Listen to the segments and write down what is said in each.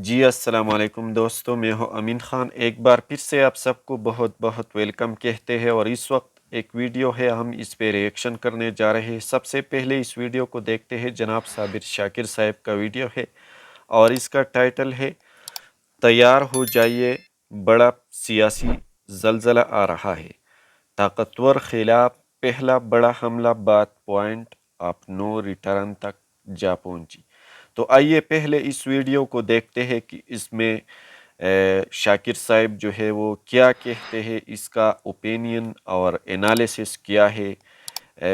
जी अस्सलाम वालेकुम दोस्तों, मैं हूं अमीन ख़ान। एक बार फिर से आप सबको बहुत बहुत वेलकम कहते हैं और इस वक्त एक वीडियो है, हम इस पे रिएक्शन करने जा रहे हैं। सबसे पहले इस वीडियो को देखते हैं। जनाब साबिर शाकिर साहब का वीडियो है और इसका टाइटल है तैयार हो जाइए, बड़ा सियासी जलजला आ रहा है, ताकतवर खिलाफ पहला बड़ा हमला, बात पॉइंट ऑफ नो रिटर्न तक जा पहुंची। तो आइए पहले इस वीडियो को देखते हैं कि इसमें शाकिर साहब जो है वो क्या कहते हैं, इसका ओपिनियन और एनालिसिस क्या है,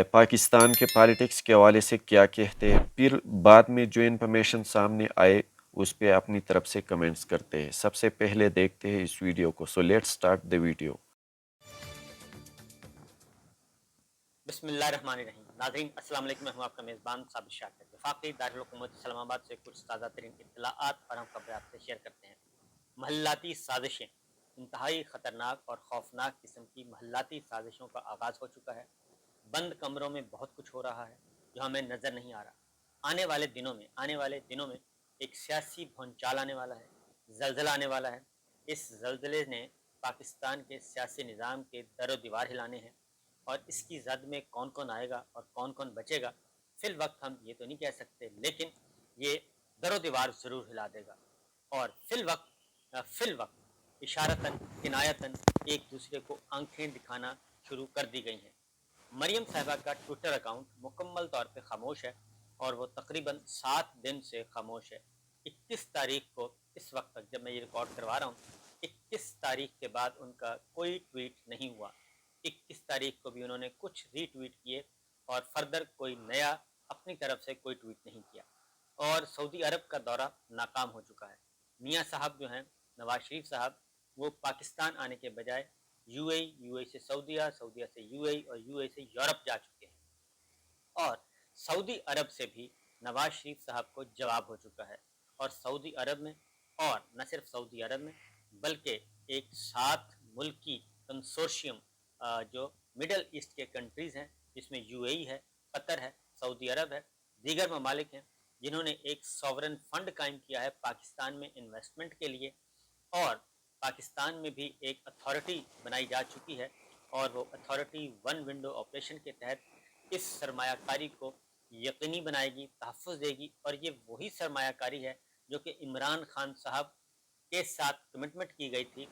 पाकिस्तान के पॉलिटिक्स के हवाले से क्या कहते हैं, फिर बाद में जो इन्फॉर्मेशन सामने आए उस पे अपनी तरफ से कमेंट्स करते हैं। सबसे पहले देखते हैं इस वीडियो को। So let's start the video. बिस्मिल्लाहिर्रहमानिर्रहीम। नाज़रीन अस्सलाम वालेकुम, मैं हूं आपका मेज़बान साबिर शाकिर। वफाकी दारुल हुकूमत इस्लामाबाद से कुछ ताज़ा तरीन इत्तलाआत और हम खबरें आपसे शेयर करते हैं। महल्लाती साजिशें, इंतहाई ख़तरनाक और खौफनाक किस्म की महल्लाती साजिशों का आगाज़ हो चुका है। बंद कमरों में बहुत कुछ हो रहा है जो हमें नज़र नहीं आ रहा। आने वाले दिनों में एक सियासी भूचाल आने वाला है, जल्जला आने वाला है। इस जल्जले ने पाकिस्तान के सियासी निज़ाम के दरो दीवार हिलाने हैं और इसकी जद में कौन कौन आएगा और कौन कौन बचेगा, फिल वक्त हम ये तो नहीं कह सकते, लेकिन ये दरो दीवार ज़रूर हिला देगा। और फिल वक्त इशारतन किनायतन एक दूसरे को आंखें दिखाना शुरू कर दी गई हैं। मरियम साहिबा का ट्विटर अकाउंट मुकम्मल तौर पे खामोश है और वो तकरीबन 7 दिन से खामोश है। 21 तारीख को, इस वक्त तक जब मैं ये रिकॉर्ड करवा रहा हूँ, 21 तारीख के बाद उनका कोई ट्वीट नहीं हुआ। 21 तारीख को भी उन्होंने कुछ रीट्वीट किए और फर्दर कोई नया अपनी तरफ से कोई ट्वीट नहीं किया। और सऊदी अरब का दौरा नाकाम हो चुका है। मियाँ साहब जो हैं, नवाज शरीफ साहब, वो पाकिस्तान आने के बजाय यूएई, यूएई से सऊदीया, सऊदीया से यूएई और यूएई से यूरोप जा चुके हैं। और सऊदी अरब से भी नवाज शरीफ साहब को जवाब हो चुका है। और सऊदी अरब में, और न सिर्फ सऊदी अरब में, बल्कि एक 7 मुल्की कंसोर्शियम, जो मिडल ईस्ट के कंट्रीज़ हैं, जिसमें यूएई है, कतर है, सऊदी अरब है, दीगर ममालिक हैं, जिन्होंने एक सॉवरन फंड कायम किया है पाकिस्तान में इन्वेस्टमेंट के लिए। और पाकिस्तान में भी एक अथॉरिटी बनाई जा चुकी है और वो अथॉरिटी वन विंडो ऑपरेशन के तहत इस सरमायाकारी को यकीनी बनाएगी, तहफ़्फ़ुज़ देगी। और ये वही सरमायाकारी है जो कि इमरान खान साहब के साथ कमिटमेंट की गई थी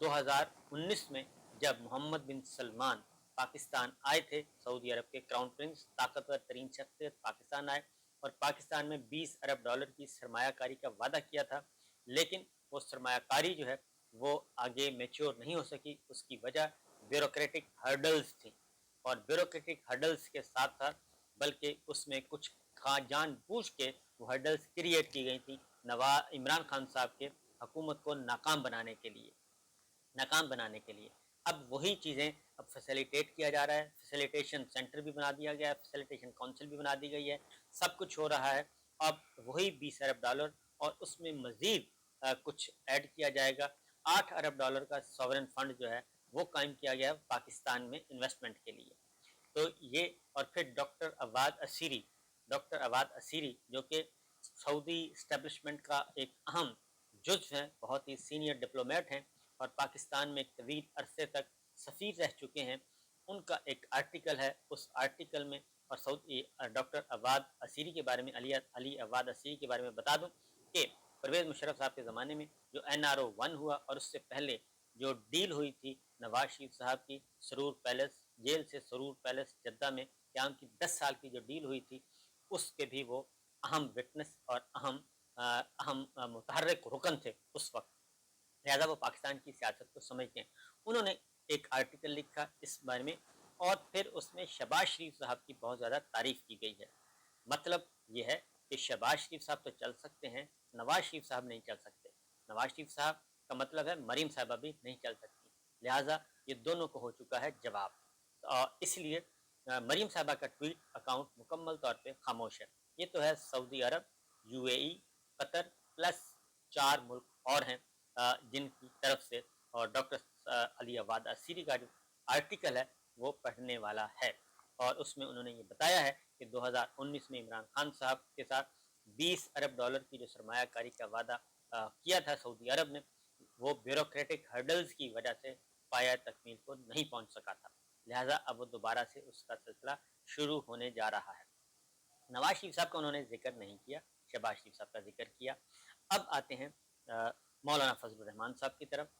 2019 में, जब मोहम्मद बिन सलमान पाकिस्तान आए थे। सऊदी अरब के क्राउन प्रिंस, ताकतवर तरीन शख्सियत पाकिस्तान आए और पाकिस्तान में $20 अरब की सरमायाकारी का वादा किया था। लेकिन वो सरमायाकारी जो है वो आगे मैच्योर नहीं हो सकी। उसकी वजह ब्यूरोक्रेटिक हर्डल्स थी। और ब्यूरोक्रेटिक हर्डल्स के साथ साथ, बल्कि उसमें कुछ जानबूझ के वो हर्डल्स क्रिएट की गई थी इमरान खान साहब के हुकूमत को नाकाम बनाने के लिए। अब वही चीज़ें अब फैसिलिटेट किया जा रहा है। फैसिलिटेशन सेंटर भी बना दिया गया है, फैसिलिटेशन काउंसिल भी बना दी गई है, सब कुछ हो रहा है। अब वही $20 अरब और उसमें मज़ीद कुछ ऐड किया जाएगा। $8 अरब का सॉवरेन फंड जो है वो कायम किया गया है पाकिस्तान में इन्वेस्टमेंट के लिए। तो ये, और फिर डॉक्टर अवाद असीरी जो कि सऊदी इस्टेब्लिशमेंट का एक अहम जुज़ हैं, बहुत ही सीनियर डिप्लोमेट हैं और पाकिस्तान में एक तवील अरसे तक सफ़ीर रह चुके हैं। उनका एक आर्टिकल है, उस आर्टिकल में, और सऊदी डॉक्टर अवाद असीरी के बारे में, अली अवाद असीरी के बारे में बता दूं कि परवेज़ मुशर्रफ साहब के ज़माने में जो NRO 1 हुआ और उससे पहले जो डील हुई थी नवाज शरीफ साहब की सरूर पैलेस जेल से, सरूर पैलेस जद्दा में क़याम की 10 साल की जो डील हुई थी, उसके भी वो अहम विटनेस और अहम मुतहर्रिक रुकन थे उस वक्त। लिहाजा वो पाकिस्तान की सियासत को समझते हैं। उन्होंने एक आर्टिकल लिखा इस बारे में और फिर उसमें शहबाज शरीफ साहब की बहुत ज़्यादा तारीफ़ की गई है। मतलब ये है कि शहबाज शरीफ साहब तो चल सकते हैं, नवाज शरीफ साहब नहीं चल सकते। नवाज शरीफ साहब का मतलब है मरीम साहिबा भी नहीं चल सकती। लिहाजा ये दोनों को हो चुका है जवाब। इसलिए मरीम साहिबा का ट्वीट अकाउंट मुकम्मल तौर पे खामोश है। ये तो है सऊदी अरब, यूएई, कतर प्लस 4 मुल्क और हैं जिनकी तरफ से, और डॉक्टर अली अवाद असीरी का जो आर्टिकल है वो पढ़ने वाला है। और उसमें उन्होंने ये बताया है कि 2019 में इमरान खान साहब के साथ $20 अरब की जो सरमायाकारी का वादा किया था सऊदी अरब ने, वो ब्यूरोक्रेटिक हर्डल्स की वजह से पाया तकमील को नहीं पहुंच सका था। लिहाजा अब वो दोबारा से उसका सिलसिला शुरू होने जा रहा है। नवाज शरीफ साहब का उन्होंने जिक्र नहीं किया, शहबाज शरीफ साहब का जिक्र किया। अब आते हैं मौलाना फजलुर रहमान साहब की तरफ।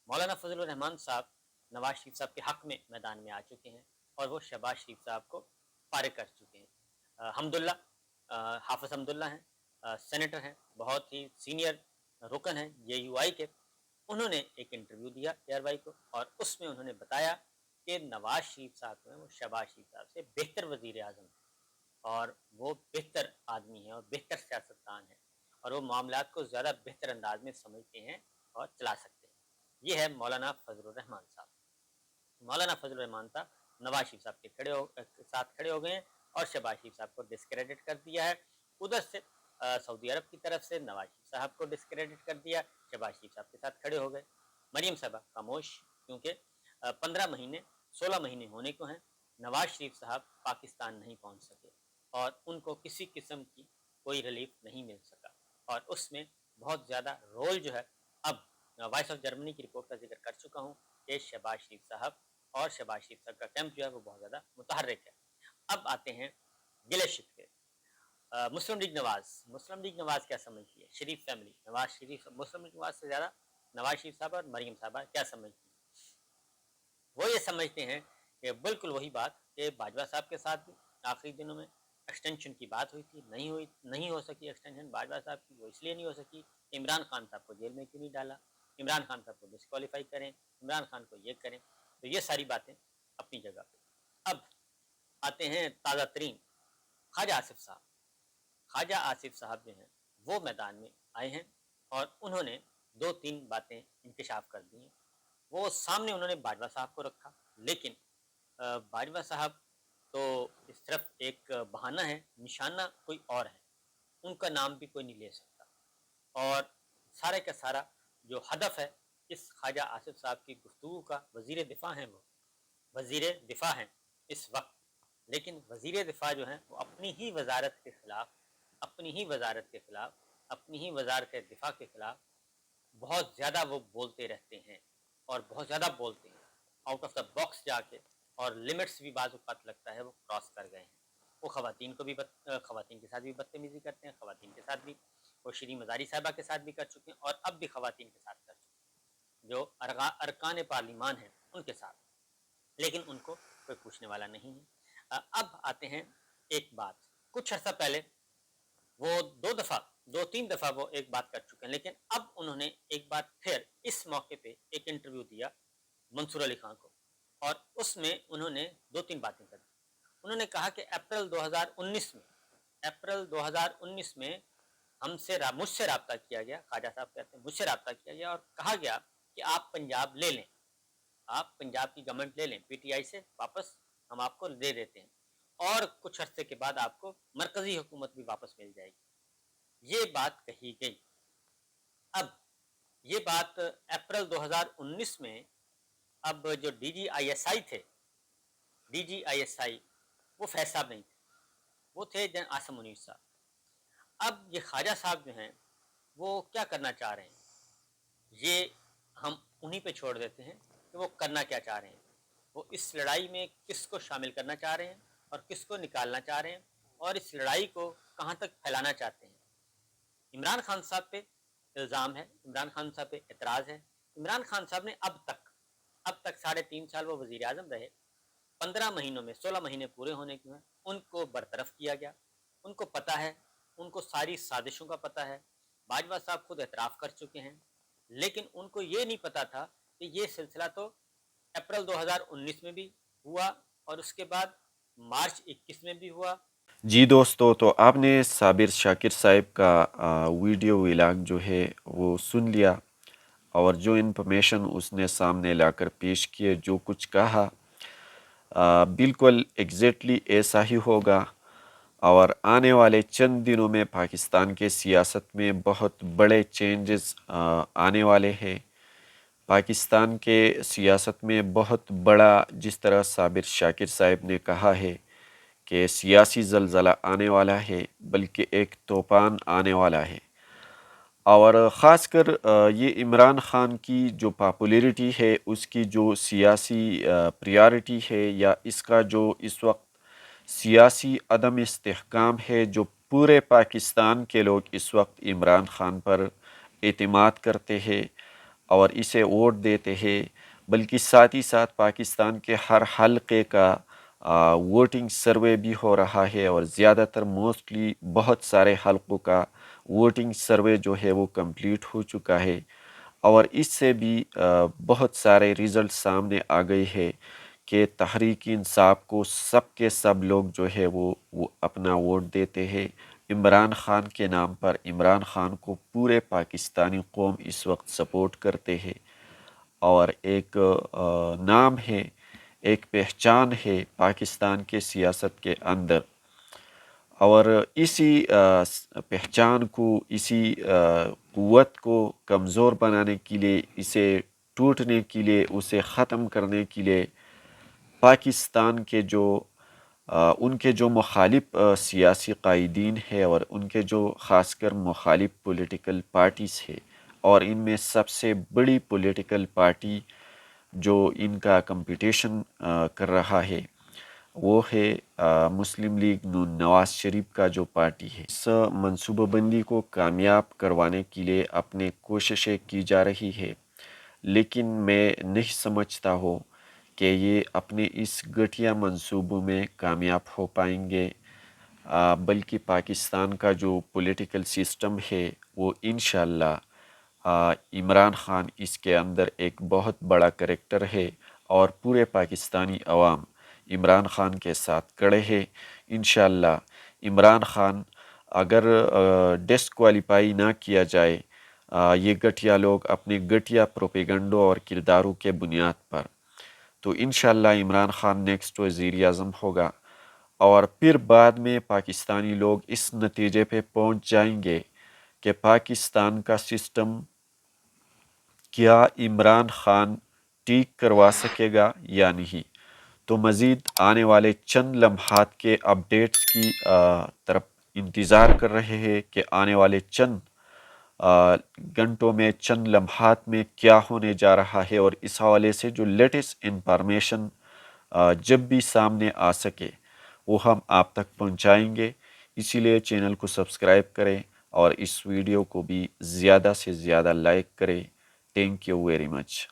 मौलाना फजलुर रहमान साहब नवाज शरीफ साहब के हक में मैदान में आ चुके हैं और वो शहबाज शरीफ साहब को फारिग कर चुके हैं। हमदुल्ला हाफिज हमदुल्ला हैं, सेनेटर हैं, बहुत ही सीनियर रुकन हैं JUI के। उन्होंने एक इंटरव्यू दिया ARY को और उसमें उन्होंने बताया कि नवाज शरीफ साहब जो हैं वो शहबाज शरीफ साहब से बेहतर वज़ीर आज़म हैं और वो बेहतर आदमी हैं और बेहतर सियासतदान हैं और वो मामलात को ज़्यादा बेहतर अंदाज में समझते हैं और चला सकते हैं। ये है मौलाना फजलुर रहमान साहब। मौलाना फजलुर रहमान साहब नवाज शरीफ साहब के साथ खड़े हो गए हैं और शहबाज शरीफ साहब को डिस्क्रेडिट कर दिया है। उधर से सऊदी अरब की तरफ से नवाज शरीफ साहब को डिस्क्रेडिट कर दिया, शहबाज शरीफ साहब के साथ खड़े हो गए। मरीम साहबा खामोश, क्योंकि 15 महीने 16 महीने होने को हैं, नवाज शरीफ साहब पाकिस्तान नहीं पहुंच सके और उनको किसी किस्म की कोई रिलीफ नहीं मिल सका और उसमें बहुत ज़्यादा रोल जो है, अब वॉइस ऑफ जर्मनी की रिपोर्ट का जिक्र कर चुका हूँ कि शहबाज शरीफ साहब और शहबाज शरीफ साहब का कैंप जो है वो बहुत ज़्यादा मुतहर्रिक है। अब आते हैं गिले शिकवे। मुस्लिम लीग नवाज क्या समझती है, शरीफ फैमिली नवाज शरीफ मुस्लिम लीग नवाज से ज़्यादा नवाज शरीफ साहब और मरीम साहबा क्या समझती है? वो ये समझते हैं कि बिल्कुल वही बात कि बाजवा साहब के साथ भी आखिरी दिनों में एक्सटेंशन की बात हुई थी, नहीं हो सकी एक्सटेंशन बाजवा साहब की। वो इसलिए नहीं हो सकी, इमरान खान साहब को जेल में क्यों नहीं डाला, इमरान खान साहब को डिस्क्वालीफाई करें, इमरान खान को ये करें। तो ये सारी बातें अपनी जगह पे। अब आते हैं ताज़ा तरीन ख्वाजा आसिफ साहब। ख्वाजा आसिफ साहब जो हैं वो मैदान में आए हैं और उन्होंने 2-3 बातें इंकशाफ कर दी हैं। वो सामने उन्होंने बाजवा साहब को रखा, लेकिन बाजवा साहब तो इस तरफ एक बहाना है, निशाना कोई और है, उनका नाम भी कोई नहीं ले सकता और सारे का सारा जो हदफ है इस ख्वाजा आसिफ साहब की गुफ्तगू का, वज़ीर दिफा हैं वो, वज़ीर दिफा हैं इस वक्त, लेकिन वज़ीर दिफा जो हैं वो अपनी ही वजारत के ख़िलाफ़, अपनी ही वजारत के ख़िलाफ़, अपनी ही वजारत दिफा के ख़िलाफ़ बहुत ज़्यादा वो बोलते रहते हैं और बहुत ज़्यादा बोलते हैं, आउट ऑफ द बॉक्स जाके, और लिमिट्स भी बाज़ औक़ात लगता है वो क्रॉस कर गए हैं। वो ख़वातीन के साथ भी बदतमीज़ी करते हैं, ख़वातीन के साथ भी, वो शरीन मज़ारी साहिबा के साथ भी कर चुके हैं और अब भी ख़वातीन के साथ कर चुके हैं, जो अरकान पार्लिमान हैं उनके साथ, लेकिन उनको कोई पूछने वाला नहीं है। अब आते हैं एक बात, कुछ अर्सा पहले वो 2-3 दफ़ा वो एक बात कर चुके हैं, लेकिन अब उन्होंने एक बार फिर इस मौके पे एक इंटरव्यू दिया मंसूर अली खान को और उसमें उन्होंने 2-3 बातें कर दी। उन्होंने कहा कि अप्रैल 2019 में मुझसे राब्ता किया गया, ख्वाजा साहब कहते हैं मुझसे राब्ता किया गया और कहा गया कि आप पंजाब ले लें, आप पंजाब की गवर्नमेंट ले लें, PTI से वापस हम आपको दे देते हैं और कुछ अरसे के बाद आपको मरकज़ी हुकूमत भी वापस मिल जाएगी। ये बात कही गई। अब ये बात अप्रैल 2019 में, अब जो DGISI थे, DGISI वो फैज साहब नहीं थे, वो थे जन आसम मुनीर साहब। अब ये ख्वाजा साहब जो हैं वो क्या करना चाह रहे हैं, ये हम उन्हीं पे छोड़ देते हैं कि वो करना क्या चाह रहे हैं। वो इस लड़ाई में किसको शामिल करना चाह रहे हैं और किसको निकालना चाह रहे हैं और इस लड़ाई को कहाँ तक फैलाना चाहते हैं। इमरान खान साहब पे इल्ज़ाम है, इमरान खान साहब पे एतराज़ है। इमरान खान साहब ने अब तक 3.5 साल वो वज़ीर आज़म रहे, 15 महीनों में 16 महीने पूरे होने के हैं, उनको बरतरफ किया गया। उनको पता है, उनको सारी साजिशों का पता है। बाजवा साहब खुद एतराफ़ कर चुके हैं, लेकिन उनको ये नहीं पता था कि ये सिलसिला तो अप्रैल 2019 में भी हुआ और उसके बाद मार्च 21 में भी हुआ। जी दोस्तों, तो आपने साबिर शाकिर साहब का वीडियो व्लॉग जो है वो सुन लिया और जो इन्फॉर्मेशन उसने सामने लाकर पेश किए, जो कुछ कहा, बिल्कुल एग्जैक्टली ऐसा ही होगा और आने वाले चंद दिनों में पाकिस्तान के सियासत में बहुत बड़े चेंजेस आने वाले हैं। पाकिस्तान के सियासत में बहुत बड़ा, जिस तरह साबिर शाकिर साहब ने कहा है कि सियासी ज़लज़ला आने वाला है, बल्कि एक तूफ़ान आने वाला है اور خاص کر یہ عمران خان کی جو پاپولیرٹی ہے، اس کی جو سیاسی پریارٹی ہے، یا اس کا جو اس وقت سیاسی عدم استحکام ہے، جو پورے پاکستان کے لوگ اس وقت عمران خان پر اعتماد کرتے ہیں اور اسے ووٹ دیتے ہیں، بلکہ ساتھ ہی ساتھ پاکستان کے ہر حلقے کا ووٹنگ سروے بھی ہو رہا ہے، اور زیادہ تر موسٹلی بہت سارے حلقوں کا ووٹنگ سروے جو ہے وہ کمپلیٹ ہو چکا ہے، اور اس سے بھی بہت سارے رزلٹ سامنے آ گئے ہے کہ تحریک انصاف کو سب کے سب لوگ جو ہے وہ اپنا ووٹ دیتے ہیں عمران خان کے نام پر۔ عمران خان کو پورے پاکستانی قوم اس وقت سپورٹ کرتے ہیں، اور ایک نام ہے، ایک پہچان ہے پاکستان کے سیاست کے اندر، اور اسی پہچان کو، اسی قوت کو کمزور بنانے کے لیے، اسے ٹوٹنے کے لیے، اسے ختم کرنے کے لیے پاکستان کے جو ان کے جو مخالف سیاسی قائدین ہے، اور ان کے جو خاص کر مخالف پولیٹیکل پارٹیز ہے، اور ان میں سب سے بڑی پولیٹیکل پارٹی جو ان کا کمپٹیشن کر رہا ہے وہ ہے مسلم لیگ نون، نواز شریف کا جو پارٹی ہے۔ اس منصوبہ بندی کو کامیاب کروانے کے لیے اپنے کوششیں کی جا رہی ہے، لیکن میں نہیں سمجھتا ہوں کہ یہ اپنے اس گھٹیا منصوبوں میں کامیاب ہو پائیں گے، بلکہ پاکستان کا جو پولیٹیکل سسٹم ہے وہ انشاءاللہ عمران خان اس کے اندر ایک بہت بڑا کریکٹر ہے، اور پورے پاکستانی عوام عمران خان کے ساتھ کڑے ہیں۔ انشاءاللہ عمران خان اگر ڈسکوالیفائی نہ کیا جائے یہ گھٹیا لوگ اپنے گھٹیا پروپیگنڈوں اور کرداروں کے بنیاد پر، تو انشاءاللہ عمران خان نیکسٹ وزیر اعظم ہوگا، اور پھر بعد میں پاکستانی لوگ اس نتیجے پہ پہنچ جائیں گے کہ پاکستان کا سسٹم کیا عمران خان ٹھیک کروا سکے گا یا نہیں۔ تو مزید آنے والے چند لمحات کے اپڈیٹس کی طرف انتظار کر رہے ہیں کہ آنے والے چند گھنٹوں میں، چند لمحات میں کیا ہونے جا رہا ہے، اور اس حوالے سے جو لیٹسٹ انفارمیشن جب بھی سامنے آ سکے وہ ہم آپ تک پہنچائیں گے۔ اسی لیے چینل کو سبسکرائب کریں اور اس ویڈیو کو بھی زیادہ سے زیادہ لائک کریں۔ Thank you very much.